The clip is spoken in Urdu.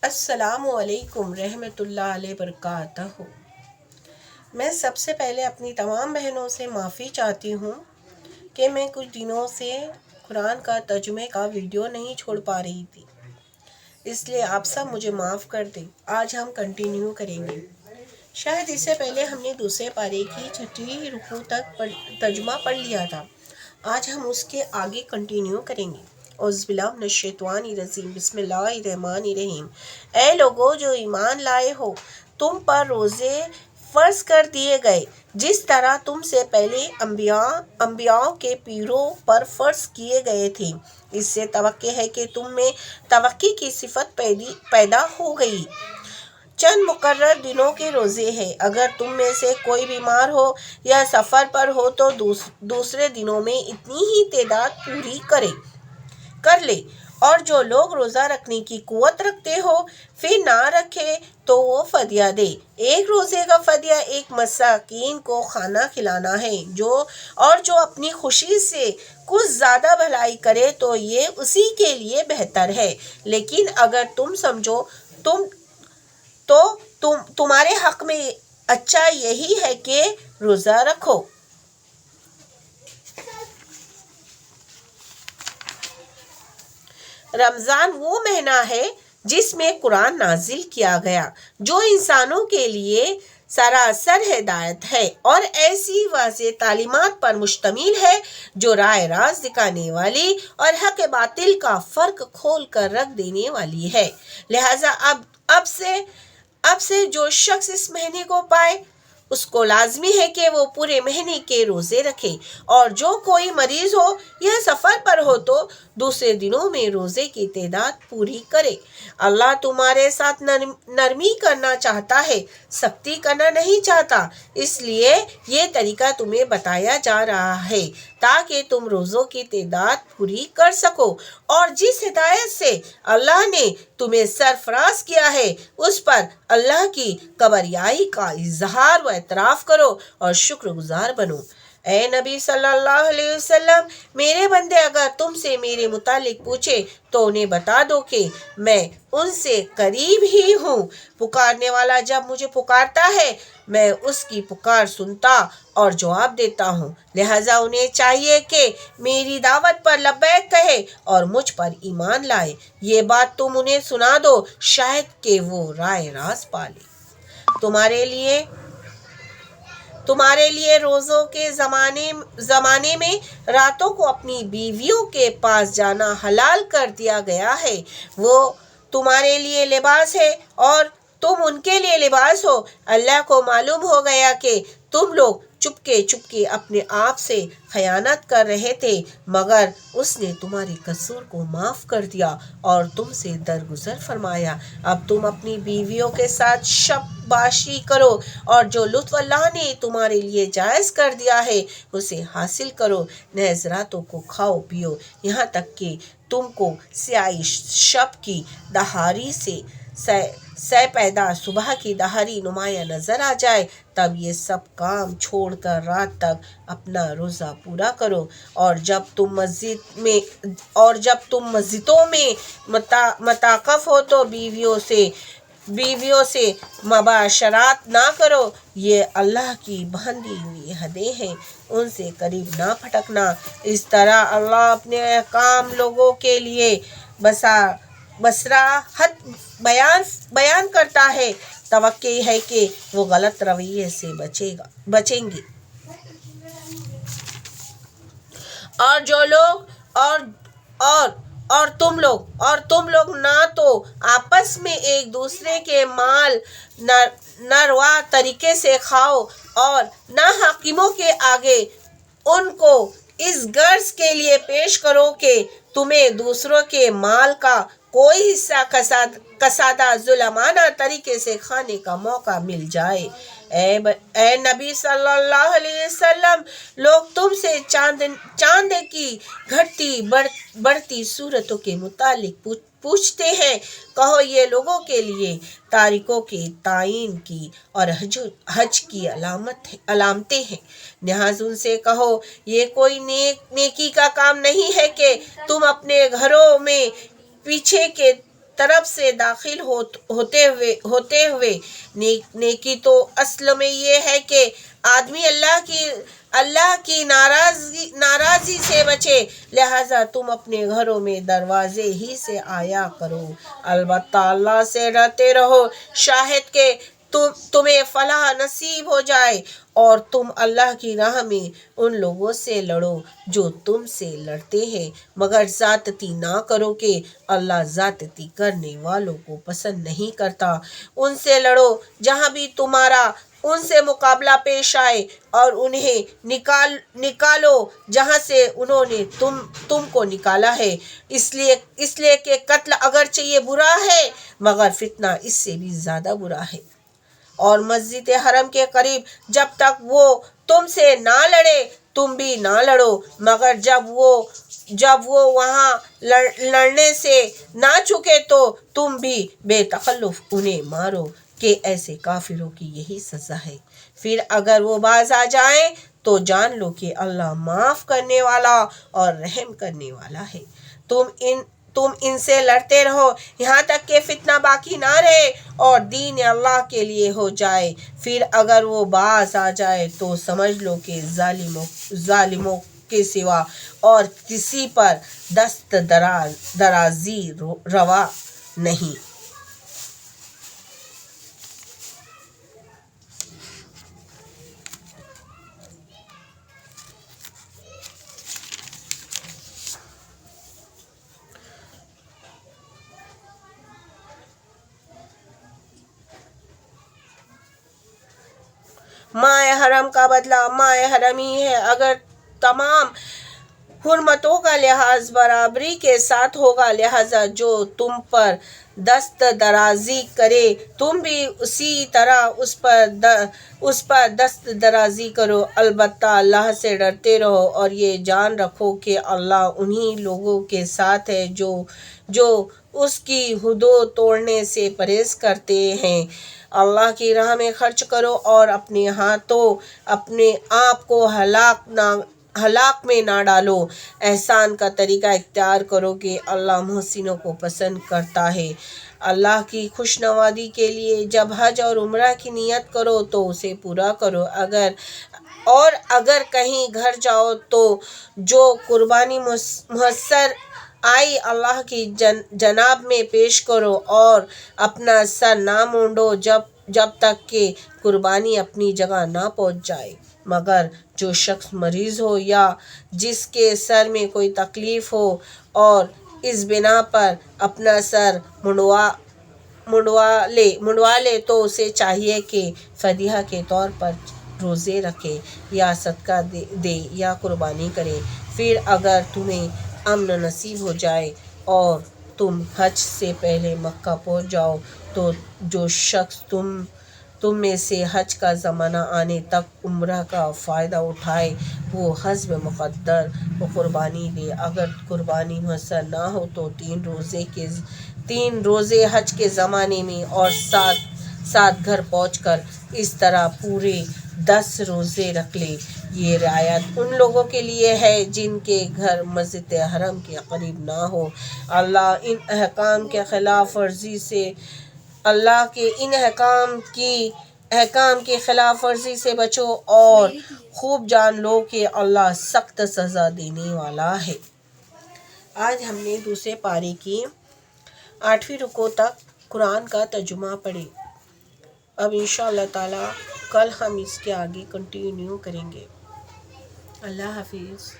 السلام علیکم رحمۃ اللہ علیہ وبرکاتہ۔ میں سب سے پہلے اپنی تمام بہنوں سے معافی چاہتی ہوں کہ میں کچھ دنوں سے قرآن کا ترجمے کا ویڈیو نہیں چھوڑ پا رہی تھی، اس لیے آپ سب مجھے معاف کر دیں۔ آج ہم کنٹینیو کریں گے۔ شاید اس سے پہلے ہم نے دوسرے پارے کی 6 رکوع تک ترجمہ پڑھ لیا تھا، آج ہم اس کے آگے کنٹینیو کریں گے۔ اعوذ باللہ من الشیطان الرجیم، بسم اللہ الرحمن الرحیم۔ اے لوگو جو ایمان لائے ہو، تم پر روزے فرض کر دیے گئے جس طرح تم سے پہلے انبیاء کے پیروں پر فرض کیے گئے تھے۔ اس سے توقع ہے کہ تم میں تقوی کی صفت پیدا ہو گئی۔ چند مقرر دنوں کے روزے ہیں۔ اگر تم میں سے کوئی بیمار ہو یا سفر پر ہو تو دوسرے دنوں میں اتنی ہی تعداد پوری کر لے، اور جو لوگ روزہ رکھنے کی قوت رکھتے ہو پھر نہ رکھے تو وہ فدیہ دے۔ ایک روزے کا فدیہ ایک مسکین کو کھانا کھلانا ہے، اور جو اپنی خوشی سے کچھ زیادہ بھلائی کرے تو یہ اسی کے لیے بہتر ہے، لیکن اگر تم سمجھو تو تمہارے حق میں اچھا یہی ہے کہ روزہ رکھو۔ رمضان وہ مہینہ ہے جس میں قرآن نازل کیا گیا، جو انسانوں کے لیے سراسر ہدایت ہے اور ایسی واضح تعلیمات پر مشتمل ہے جو راہ راست دکھانے والی اور حق باطل کا فرق کھول کر رکھ دینے والی ہے۔ لہٰذا اب سے جو شخص اس مہینے کو پائے اس کو لازمی ہے کہ وہ پورے مہینے کے روزے رکھے، اور جو کوئی مریض ہو یا سفر پر ہو تو دوسرے دنوں میں روزے کی تعداد پوری کرے۔ اللہ تمہارے ساتھ نرمی کرنا چاہتا ہے، سختی کرنا نہیں چاہتا، اس لیے یہ طریقہ تمہیں بتایا جا رہا ہے تاکہ تم روزوں کی تعداد پوری کر سکو، اور جس ہدایت سے اللہ نے تمہیں سرفراز کیا ہے اس پر اللہ کی کبریائی کا اظہار و اعتراف کرو اور شکر گزار بنو۔ اے نبی صلی اللہ علیہ وسلم، میرے بندے اگر تم سے میرے متعلق پوچھے تو انہیں بتا دو کہ میں ان سے قریب ہی ہوں۔ پکارنے والا جب مجھے پکارتا ہے میں اس کی پکار سنتا اور جواب دیتا ہوں، لہٰذا انہیں چاہیے کہ میری دعوت پر لبیک کہے اور مجھ پر ایمان لائے۔ یہ بات تم انہیں سنا دو، شاید کہ وہ راہ راست پالے۔ تمہارے لیے روزوں کے زمانے میں راتوں کو اپنی بیویوں کے پاس جانا حلال کر دیا گیا ہے۔ وہ تمہارے لیے لباس ہے اور تم ان کے لیے لباس ہو۔ اللہ کو معلوم ہو گیا کہ تم لوگ چپکے اپنے آپ سے خیانت کر رہے تھے، مگر اس نے تمہارے قصور کو معاف کر دیا اور تم سے درگزر فرمایا۔ اب تم اپنی بیویوں کے ساتھ شب باشی کرو اور جو لطف اللہ نے تمہارے لیے جائز کر دیا ہے اسے حاصل کرو۔ نیز راتوں کو کھاؤ پیو یہاں تک کہ تم کو سیاہی شب کی دہاڑی سے سہ پیدا صبح کی دہاڑی نمایاں نظر آ جائے، تب یہ سب کام چھوڑ کر رات تک اپنا روزہ پورا کرو، اور جب تم مسجدوں میں معتکف ہو تو بیویوں سے مباشرت نہ کرو، یہ اللہ کی باندھی ہوئی حدیں ہیں، ان سے قریب نہ پھٹکنا۔ اس طرح اللہ اپنے احکام لوگوں کے لیے بصراحت بیان کرتا ہے۔ توقع ہے کہ وہ غلط رویے سے بچیں گے، اور جو لوگ اور تم لوگ نہ تو آپس میں ایک دوسرے کے مال ناروا طریقے سے کھاؤ اور نہ حاکموں کے آگے ان کو اس غرض کے لیے پیش کرو کہ تمہیں دوسروں کے مال کا کوئی حصہ کسادہ ظالمانہ طریقے سے کھانے کا موقع مل جائے۔ اے نبی صلی اللہ علیہ وسلم، لوگ تم سے چاند کی گھٹتی بڑھتی صورتوں کے متعلق پوچھتے ہیں، کہو یہ لوگوں کے لیے تاریخوں کے تعین کی اور حج کی علامتیں ہیں۔ لہٰذا ان سے کہو یہ کوئی نیکی کا کام نہیں ہے کہ تم اپنے گھروں میں پیچھے کے طرف سے داخل ہوتے ہوئے نیکی تو اصل میں یہ ہے کہ آدمی اللہ کی ناراضی سے بچے، لہٰذا تم اپنے گھروں میں دروازے ہی سے آیا کرو، البتہ اللہ سے ڈرتے رہو، شاید کہ تمہیں فلاح نصیب ہو جائے، اور تم اللہ کی راہ میں ان لوگوں سے لڑو جو تم سے لڑتے ہیں، مگر زیادتی نہ کرو کہ اللہ زیادتی کرنے والوں کو پسند نہیں کرتا۔ ان سے لڑو جہاں بھی تمہارا ان سے مقابلہ پیش آئے، اور انہیں نکالو جہاں سے انہوں نے تم کو نکالا ہے، اس لیے کہ قتل اگرچہ یہ برا ہے مگر فتنہ اس سے بھی زیادہ برا ہے۔ اور مسجد حرم کے قریب جب تک وہ تم سے نہ لڑے تم بھی نہ لڑو، مگر جب وہ وہاں لڑنے سے نہ چکے تو تم بھی بے تکلف انہیں مارو، کہ ایسے کافروں کی یہی سزا ہے۔ پھر اگر وہ باز آ جائیں تو جان لو کہ اللہ معاف کرنے والا اور رحم کرنے والا ہے۔ تم ان سے لڑتے رہو یہاں تک کہ فتنہ باقی نہ رہے اور دین اللہ کے لیے ہو جائے، پھر اگر وہ باز آ جائے تو سمجھ لو کہ ظالموں کے سوا اور کسی پر دست درازی روا نہیں۔ ماہ حرم کا بدلہ ماہ حرم ہی ہے، اگر تمام حرمتوں کا لحاظ برابری کے ساتھ ہوگا، لہٰذا جو تم پر دست درازی کرے تم بھی اسی طرح اس پر دست درازی کرو، البتہ اللہ سے ڈرتے رہو اور یہ جان رکھو کہ اللہ انہی لوگوں کے ساتھ ہے جو اس کی حدود توڑنے سے پرہیز کرتے ہیں۔ اللہ کی راہ میں خرچ کرو اور اپنے آپ کو ہلاک میں نہ ڈالو، احسان کا طریقہ اختیار کرو کہ اللہ محسنوں کو پسند کرتا ہے۔ اللہ کی خوشنودی کے لیے جب حج اور عمرہ کی نیت کرو تو اسے پورا کرو، اور اگر کہیں گھر جاؤ تو جو قربانی میسر آئی اللہ کی جناب میں پیش کرو، اور اپنا سر نہ مونڈو جب تک کہ قربانی اپنی جگہ نہ پہنچ جائے، مگر جو شخص مریض ہو یا جس کے سر میں کوئی تکلیف ہو اور اس بنا پر اپنا سر منڈوا لے تو اسے چاہیے کہ فدیہ کے طور پر روزے رکھے یا صدقہ دے یا قربانی کرے۔ پھر اگر تمہیں امن نصیب ہو جائے اور تم حج سے پہلے مکہ پہنچ جاؤ تو جو شخص تم میں سے حج کا زمانہ آنے تک عمرہ کا فائدہ اٹھائے وہ حسب مقدر قربانی دے، اگر قربانی میسر نہ ہو تو 3 روزے حج کے زمانے میں اور ساتھ گھر پہنچ کر اس طرح پورے 10 روزے رکھ لے۔ یہ رعایت ان لوگوں کے لیے ہے جن کے گھر مسجد حرم کے قریب نہ ہو۔ اللہ کے ان احکام کی خلاف ورزی سے بچو اور خوب جان لو کہ اللہ سخت سزا دینے والا ہے۔ آج ہم نے دوسرے پارے کی 8ویں رکوع تک قرآن کا ترجمہ پڑھے۔ اب انشاءاللہ تعالی کل ہم اس کے آگے کنٹینیو کریں گے۔ اللہ حافظ۔